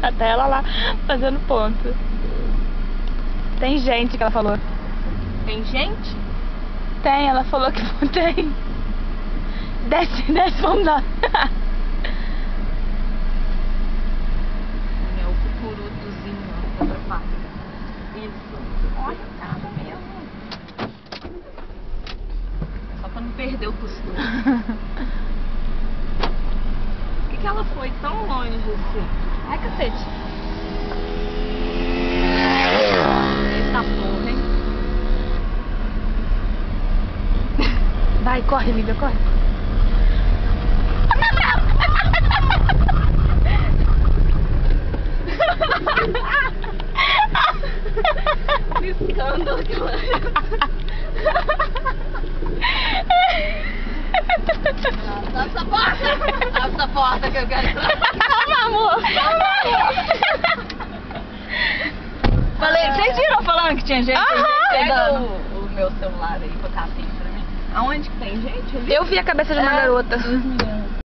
Até ela lá fazendo ponto. Tem gente que ela falou. Tem gente? Tem, ela falou que não tem. Desce, vamos lá. É o cucurutozinho, ó, da parte. Isso. Olha, cara, mesmo. Só pra não perder o costume. Por que ela foi tão longe assim? Ai, cacete. Eita porra, hein? Vai, corre, Lívia, corre. Que escândalo que ela Abre essa porta! Abre essa porta que eu quero entrar. Calma, amor. Falei, vocês viram falando que tinha gente? Pega o meu celular aí pra cá assim pra mim. Aonde que tem gente ali? Eu vi a cabeça de uma garota. Deus me livre.